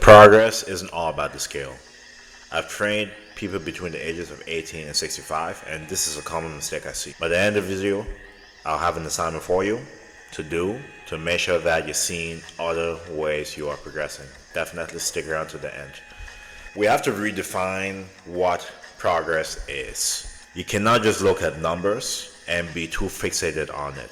Progress isn't all about the scale. I've trained people between the ages of 18 and 65, and this is a common mistake I see. By the end of the video, I'll have an assignment for you to make sure that you're seeing other ways you are progressing. Definitely stick around to the end. We have to redefine what progress is. You cannot just look at numbers and be too fixated on it.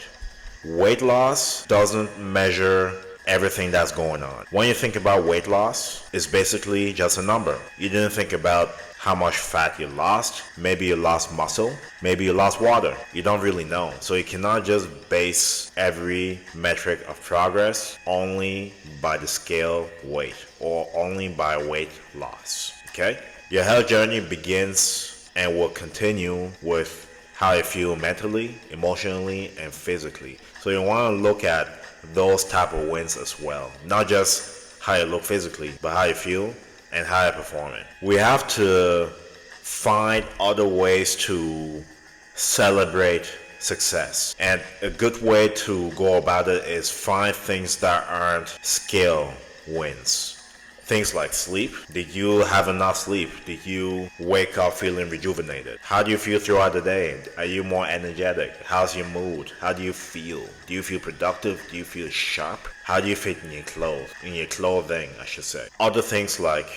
Weight loss doesn't measure everything that's going on. When you think about weight loss, it's basically just a number. You didn't think about how much fat you lost. Maybe you lost muscle. Maybe you lost water. You don't really know. So you cannot just base every metric of progress only by the scale weight or only by weight loss. Okay? Your health journey begins and will continue with how you feel mentally, emotionally, and physically. So you want to look at those type of wins as well. Not just how you look physically, but how you feel and how you're performing. We have to find other ways to celebrate success. And a good way to go about it is find things that aren't scale wins. Things like sleep. Did you have enough sleep? Did you wake up feeling rejuvenated? How do you feel throughout the day? Are you more energetic? How's your mood? How do you feel? Do you feel productive? Do you feel sharp? How do you fit in your clothes? In your clothing, I should say. Other things like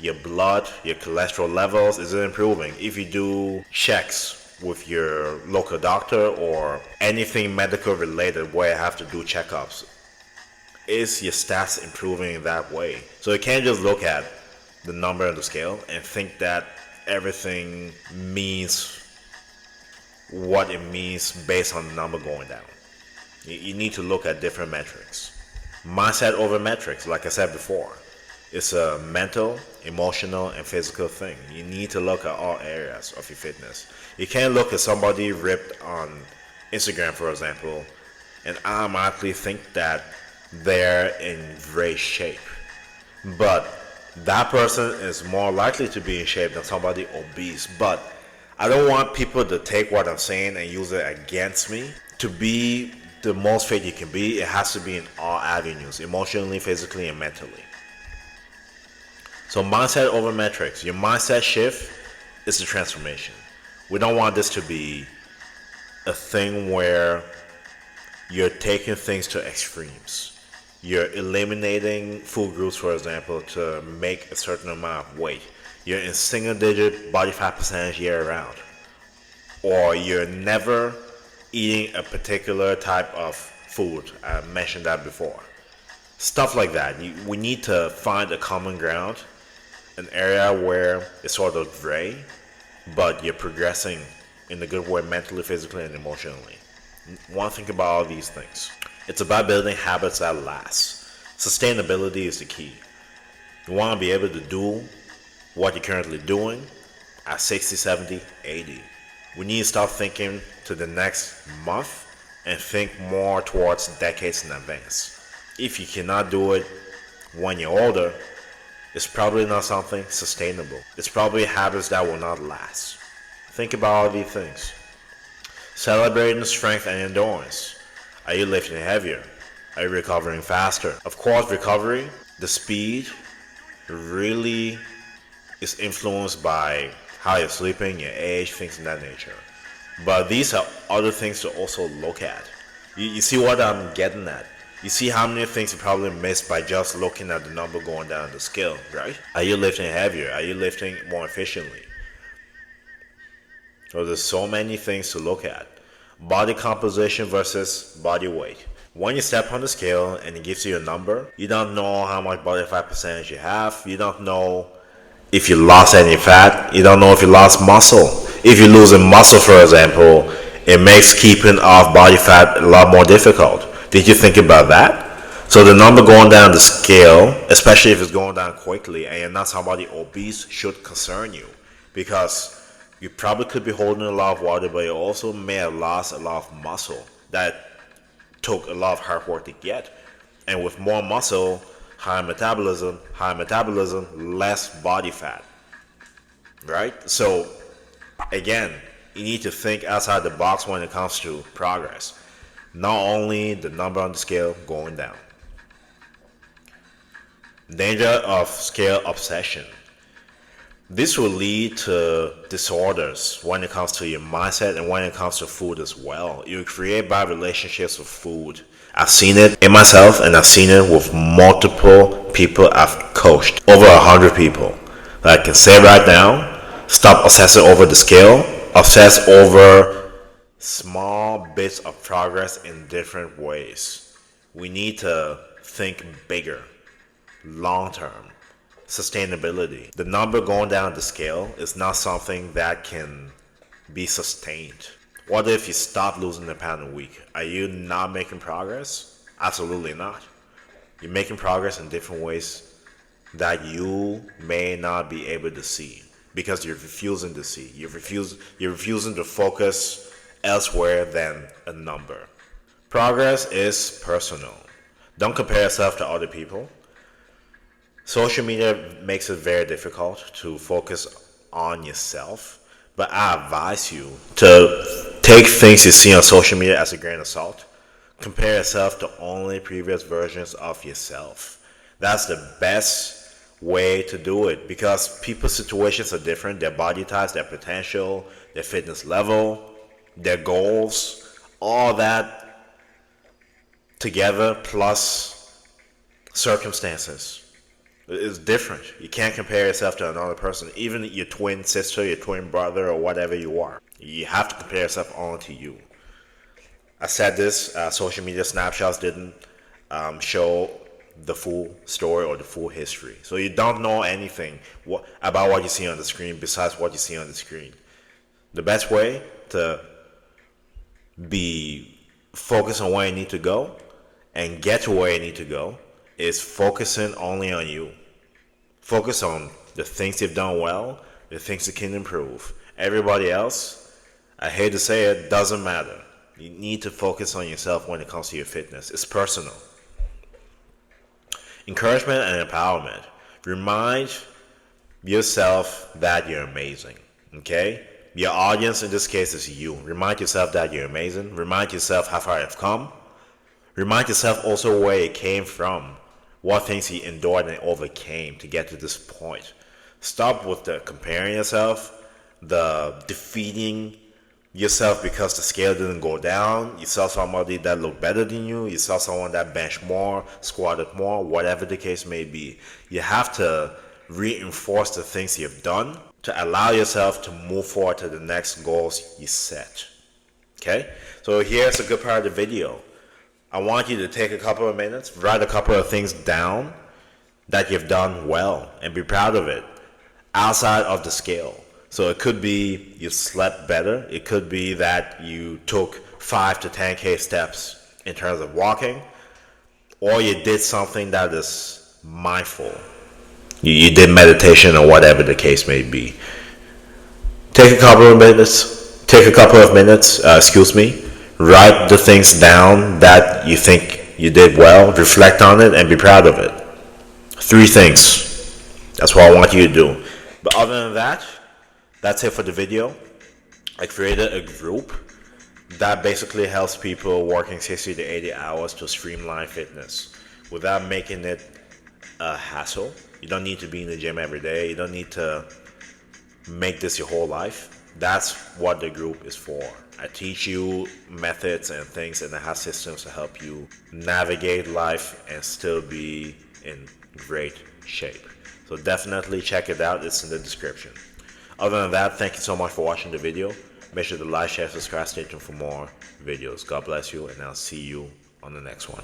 your blood, your cholesterol levels, is it improving? If you do checks with your local doctor or anything medical related where you have to do checkups, is your stats improving in that way? So you can't just look at the number on the scale and think that everything means what it means based on the number going down. You need to look at different metrics. Mindset over metrics, like I said before, it's a mental, emotional, and physical thing. You need to look at all areas of your fitness. You can't look at somebody ripped on Instagram, for example, and automatically think that they're in great shape. But that person is more likely to be in shape than somebody obese. But I don't want people to take what I'm saying and use it against me. To be the most fit you can be, it has to be in all avenues, emotionally, physically, and mentally. So mindset over metrics. Your mindset shift is the transformation. We don't want this to be a thing where you're taking things to extremes. You're eliminating food groups, for example, to make a certain amount of weight. You're in single digit body fat percentage year round. Or you're never eating a particular type of food. I mentioned that before. Stuff like that. We need to find a common ground, an area where it's sort of gray, but you're progressing in a good way mentally, physically, and emotionally. Want to think about all these things. It's about building habits that last. Sustainability is the key. You want to be able to do what you're currently doing at 60, 70, 80. We need to start thinking to the next month and think more towards decades in advance. If you cannot do it when you're older, it's probably not something sustainable. It's probably habits that will not last. Think about all these things. Celebrating strength and endurance. Are you lifting heavier? Are you recovering faster? Of course, recovery, the speed, really is influenced by how you're sleeping, your age, things of that nature. But these are other things to also look at. You see what I'm getting at? You see how many things you probably missed by just looking at the number going down the scale, right? Are you lifting heavier? Are you lifting more efficiently? So there's so many things to look at. Body composition versus body weight. When you step on the scale and it gives you a number, you don't know how much body fat percentage you have. You don't know if you lost any fat. You don't know if you lost muscle. If you're losing muscle, for example, it makes keeping off body fat a lot more difficult. Did you think about that? So the number going down the scale, especially if it's going down quickly and you're not somebody obese, should concern you, because you probably could be holding a lot of water, but you also may have lost a lot of muscle that took a lot of hard work to get. And with more muscle, higher metabolism, less body fat. Right? So, again, you need to think outside the box when it comes to progress. Not only the number on the scale going down. Danger of scale obsession. This will lead to disorders when it comes to your mindset and when it comes to food as well. You create bad relationships with food. I've seen it in myself and I've seen it with multiple people I've coached. Over 100 people. I can say right now, stop obsessing over the scale. Obsess over small bits of progress in different ways. We need to think bigger, long term. Sustainability. The number going down the scale is not something that can be sustained. What if you stop losing a pound a week? Are you not making progress? Absolutely not. You're making progress in different ways that you may not be able to see because you're refusing to see. You're refusing to focus elsewhere than a number. Progress is personal. Don't compare yourself to other people. Social media makes it very difficult to focus on yourself, but I advise you to take things you see on social media as a grain of salt. Compare yourself to only previous versions of yourself. That's the best way to do it because people's situations are different, their body types, their potential, their fitness level, their goals, all that together plus circumstances. It's different. You can't compare yourself to another person, even your twin sister, your twin brother, or whatever you are. You have to compare yourself only to you. I said this, social media snapshots didn't show the full story or the full history. So you don't know anything about what you see on the screen besides what you see on the screen. The best way to be focused on where you need to go and get to where you need to go is focusing only on you. Focus on the things you've done well, the things you can improve. Everybody else, I hate to say it, doesn't matter. You need to focus on yourself when it comes to your fitness. It's personal. Encouragement and empowerment. Remind yourself that you're amazing. Okay? Your audience in this case is you. Remind yourself that you're amazing. Remind yourself how far you've come. Remind yourself also where it came from. What things you endured and overcame to get to this point. Stop with the comparing yourself, the defeating yourself because the scale didn't go down. You saw somebody that looked better than you. You saw someone that benched more, squatted more, whatever the case may be. You have to reinforce the things you've done to allow yourself to move forward to the next goals you set. Okay? So here's a good part of the video. I want you to take a couple of minutes, write a couple of things down that you've done well and be proud of it outside of the scale. So it could be you slept better. It could be that you took 5 to 10K steps in terms of walking, or you did something that is mindful. You did meditation or whatever the case may be. Take a couple of minutes, write the things down that you think you did well, reflect on it, and be proud of it. 3 things. That's what I want you to do. But other than that, that's it for the video. I created a group that basically helps people working 60 to 80 hours to streamline fitness without making it a hassle. You don't need to be in the gym every day. You don't need to make this your whole life. That's what the group is for. I teach you methods and things, and I have systems to help you navigate life and still be in great shape. So definitely check it out. It's in the description. Other than that, thank you so much for watching the video. Make sure to like, share, subscribe, stay tuned for more videos. God bless you, and I'll see you on the next one.